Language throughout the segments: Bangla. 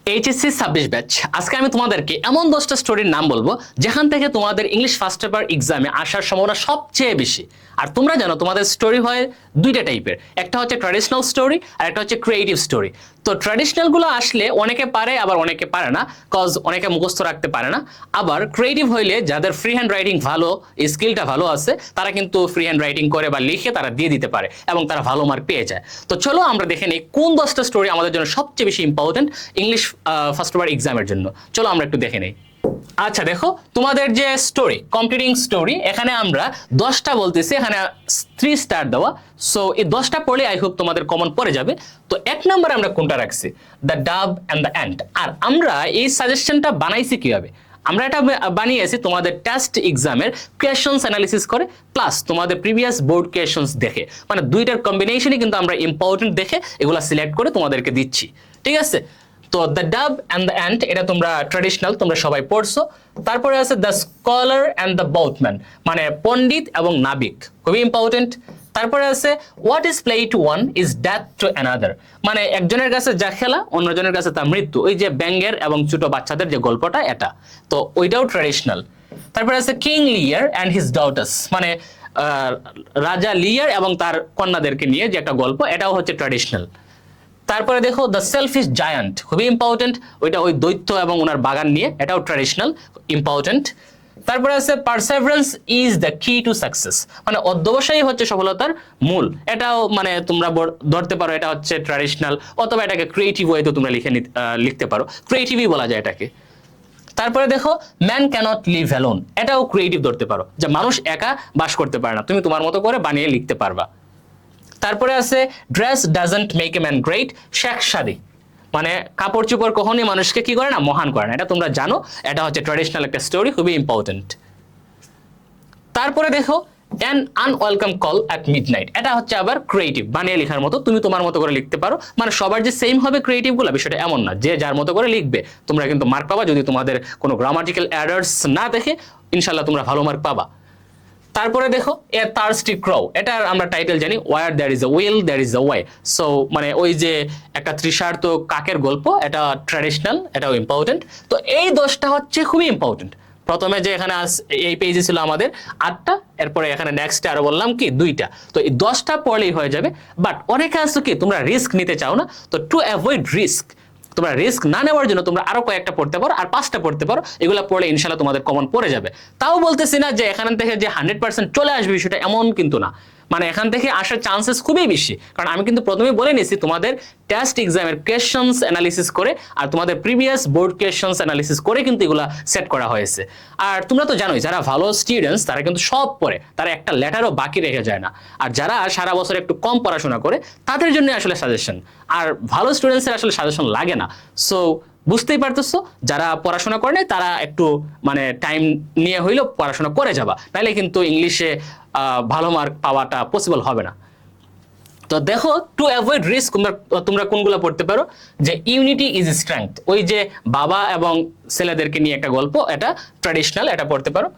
এইচএসসি 26 ব্যাচ আজকে আমি তোমাদেরকে এমন 10টা স্টোরির নাম বলবো যেখান থেকে তোমাদের ইংলিশ ফার্স্ট পেপার এক্সামে আসার সম্ভাবনা সবচেয়ে বেশি। আর তোমরা জানো তোমাদের স্টোরি হয় দুইটা টাইপের, একটা হচ্ছে ট্র্যাডিশনাল স্টোরি আর একটা হচ্ছে ক্রিয়েটিভ স্টোরি। তো ট্র্যাডিশনাল গুলো আসলে অনেকে পারে আবার অনেকে পারে না, কজ অনেকে মুখস্থ রাখতে পারে না। আবার ক্রিয়েটিভ হইলে যাদের ফ্রি হ্যান্ড রাইটিং ভালো, স্কিলটা ভালো আছে, তারা কিন্তু ফ্রি হ্যান্ড রাইটিং করে বা লিখে তারা দিয়ে দিতে পারে এবং তারা ভালো মার্ক পেয়ে যায়। তো চলো আমরা দেখে নিই কোন 10টা স্টোরি আমাদের জন্য সবচেয়ে বেশি ইম্পর্টেন্ট ইংলিশ ফার্স্ট পেপার এক্সামের জন্য। চলো আমরা একটু দেখে নিই। আচ্ছা দেখো, তোমাদের যে স্টোরি কমপ্লিটিং স্টোরি, এখানে আমরা 10টা বলতেছি, এখানে 3 স্টার দেওয়া। সো এই 10টা পড়লে আই হোপ তোমাদের কমন পড়ে যাবে। তো 1 নম্বরে আমরা কোনটা রাখছি? দ্য ডাব অ্যান্ড দ্য অ্যান্ট। আর আমরা এই সাজেশনটা বানাইছি কিভাবে? আমরা এটা বানিয়েছি তোমাদের টেস্ট এক্সামের কোয়েশ্চনস অ্যানালিসিস করে প্লাস তোমাদের প্রিভিয়াস বোর্ড কোয়েশ্চনস দেখে, মানে দুইটার কম্বিনেশনই কিন্তু আমরা ইম্পর্টেন্ট দেখে এগুলা সিলেক্ট করে তোমাদেরকে দিচ্ছি। ঠিক আছে? তো দ্য ডাব অ্যান্ড দ্য অ্যান্ট এটা তোমরা ট্র্যাডিশনাল, তোমরা সবাই পড়ছো। তারপরে আছে দ্য স্কলার অ্যান্ড দ্য বোথম্যান, মানে পণ্ডিত এবং নাবিক, খুবই ইম্পর্টেন্ট। তারপরে আছে what is play to one is death to another, মানে একজনের কাছে যা খেলা অন্যজনের কাছে তা মৃত্যু। ওই যে ব্যাঙের এবং ছোট বাচ্চাদের যে গল্পটা, এটা তো ওইটাও ট্র্যাডিশনাল। তারপরে আছে কিং লিয়ার অ্যান্ড হিজ ডটার্স, মানে রাজা লিয়ার এবং তার কন্যাদেরকে নিয়ে যে একটা গল্প, এটাও হচ্ছে ট্র্যাডিশনাল। তারপরে দেখো দ্য সেলফিশ জায়ান্ট, খুবই ইম্পর্টেন্ট, ওইটা ওই দৈত্য এবং ওনার বাগান নিয়ে, এটাও ট্র্যাডিশনাল, ইম্পর্টেন্ট। তারপরে আছে পারসেভারেন্স ইজ দ্য কি টু সাকসেস, মানে অধ্যবসায়ই হচ্ছে সফলতার মূল। এটাও মানে তোমরা ধরতে পারো এটা হচ্ছে ট্র্যাডিশনাল, অথবা এটাকে ক্রিয়েটিভ ওয়েতে তোমরা লিখতে পারো, ক্রিয়েটিভই বলা যায় এটাকে। তারপরে দেখো ম্যান ক্যানট লিভ অ্যালোন, এটাও ক্রিয়েটিভ ধরতে পারো, যে মানুষ একা বাস করতে পারে না, তুমি তোমার মতো করে বানিয়ে লিখতে পারবা। তারপরে আছে dress doesn't make a man great, Sheikh সাদি, মানে কাপড় চোপড় কখনই মানুষকে কি করে না, মহান করে না, এটা তোমরা জানো, এটা হচ্ছে ট্র্যাডিশনাল একটা স্টোরি, খুবই ইম্পর্টেন্ট। তারপরে দেখো অ্যান আনওয়েলকাম কল অ্যাট মিডনাইট, এটা হচ্ছে আবার ক্রিয়েটিভ, বানিয়ে লেখার মতো, তুমি তোমার মতো করে লিখতে পারো, মানে সবার যে সেম হবে ক্রিয়েটিভ গুলো, বিষয়টা এমন না, যে যার মতো করে লিখবে তোমরা কিন্তু মার্ক পাবা, যদি তোমাদের কোনো গ্রামাটিক্যাল এরার্স না দেখে ইনশাল্লাহ তোমরা ভালো মার্ক পাবা। তারপরে দেখো এ থার্স্টি ক্রো, এটা আমরা টাইটেল জানি, where there is a will there is a way. So মানে ওই যে একটা তৃষার্ত কাকের গল্প, এটা ট্র্যাডিশনাল, এটাও ইম্পর্টেন্ট। তো এই 10টা হচ্ছে খুবই ইম্পর্টেন্ট। প্রথমে যে এখানে এই পেজে ছিল আমাদের 8টা, এরপরে এখানে নেক্সটে আরো বললাম কি 2টা। তো এই 10টা পড়লেই হয়ে যাবে। বাট অনেকে আছে কি তোমরা রিস্ক নিতে চাও না, তো টু অ্যাভয়েড রিস্ক, তোমরা রিস্ক না নেওয়ার জন্য তোমরা আরো কয়েকটা পড়তে পারো, আর 5টা পড়তে পারো, এগুলো পড়লে ইনশাল্লাহ তোমাদের কমন পড়ে যাবে। তাও বলতেছি না যে এখান থেকে যে 100% চলে আসবে বিষয়টা এমন কিন্তু না, মানে এখান থেকে আসার চান্সেস খুবই বেশি, কারণ আমি কিন্তু প্রথমেই বলে নিয়েছি তোমাদের টেস্ট এক্সামের কোয়েশ্চনস অ্যানালিসিস করে আর তোমাদের প্রিভিয়াস বোর্ড কোয়েশ্চনস অ্যানালিসিস করে কিন্তু এগুলা সেট করা হয়েছে। আর তোমরা তো জানোই যারা ভালো স্টুডেন্টস তারা কিন্তু সব পড়ে, তারা একটা লেটারও বাকি রেখে যায় না। আর যারা সারা বছর একটু কম পড়াশোনা করে তাদের জন্য আসলে সাজেশন, আর ভালো স্টুডেন্টসের আসলে সাজেশন লাগে না। সো বুঝতেই পারতেছো, যারা পড়াশোনা করে নাই তারা একটু মানে টাইম নিয়ে হইলেও পড়াশোনা করে যাবা, নাহলে কিন্তু ইংলিশে ভালো মার্ক পাওয়াটা পসিবল হবে না। তো দেখো টু অ্যাভয়েড রিস্ক তোমরা কোনগুলো পড়তে পারো, যে ইউনিটি ইজ স্ট্রেংথ, ওই যে বাবা এবং ছেলেদেরকে নিয়ে একটা গল্প, এটা ট্র্যাডিশনাল, এটা পড়তে পারো।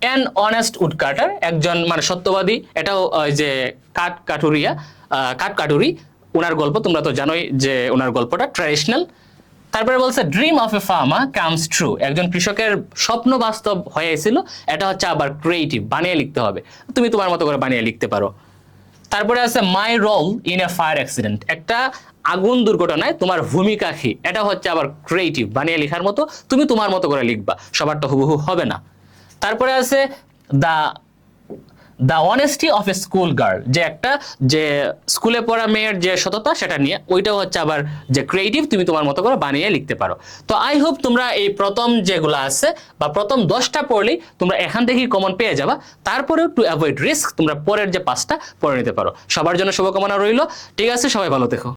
অ্যান অনেস্ট উড কাটার, একজন মানে সত্যবাদী, এটাও ওই যে কাঠকাটুরি, ওনার গল্প, তোমরা তো জানোই যে ওনার গল্পটা ট্র্যাডিশনাল। তারপরে বলছে dream of a farmer comes true, একজন কৃষকের স্বপ্ন বাস্তব হয়েছিল, এটা হচ্ছে আবার ক্রিয়েটিভ, বানিয়ে লিখতে হবে, তুমি তোমার মতো করে বানিয়ে লিখতে পারো। তারপরে আছে my role in a fire accident, একটা আগুন দুর্ঘটনায় তোমার ভূমিকা কি, এটা হচ্ছে আবার ক্রিয়েটিভ, বানিয়ে লেখার মতো, তুমি তোমার মতো করে লিখবা, সবারটা হুবহু হবে না। তারপরে আছে the the honesty of A school girl, যে একটা যে স্কুলে পড়া মেয়ের যে সততা সেটা নিয়ে, ওইটাও হচ্ছে আবার যে ক্রিয়েটিভ, তুমি তোমার মতো করে বানিয়ে লিখতে পারো। তো আই হোপ তোমরা এই প্রথম যেগুলো আছে বা প্রথম 10টা পড়লেই তোমরা এখান থেকেই কমন পেয়ে যাবা। তারপরেও টু অ্যাভয়েড রিস্ক তোমরা পরের যে 5টা পড়ে নিতে পারো। সবার জন্য শুভকামনা রইল। ঠিক আছে, সবাই ভালো থেকো।